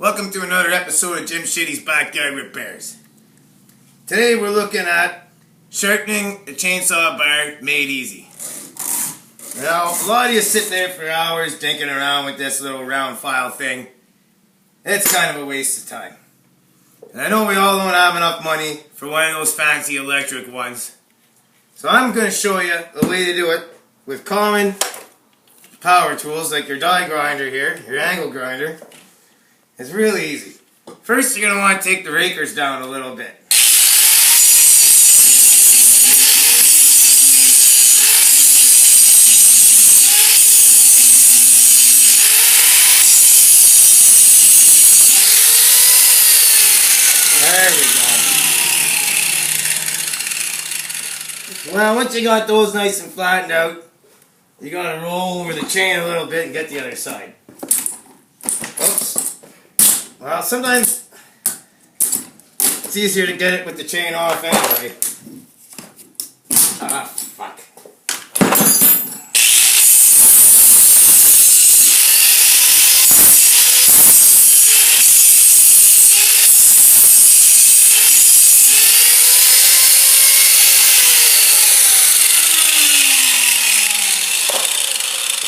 Welcome to another episode of Jim Shitty's Backyard Repairs. Today we're looking at sharpening a chainsaw bar made easy. Now, a lot of you sit there for hours dinking around with this little round file thing. It's kind of a waste of time. And I know we all don't have enough money for one of those fancy electric ones. So I'm going to show you a way to do it with common power tools like your die grinder here, your angle grinder. It's really easy. First, you're going to want to take the rakers down a little bit. There we go. Well, once you got those nice and flattened out, you're going to roll over the chain a little bit and get the other side. Oops. Well, sometimes it's easier to get it with the chain off anyway. Ah, fuck.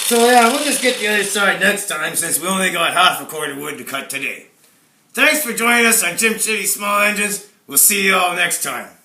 So yeah, we'll just get the other side next time since we only got half a cord of wood to cut today. Thanks for joining us on Jim Shitty Small Engines. We'll see you all next time.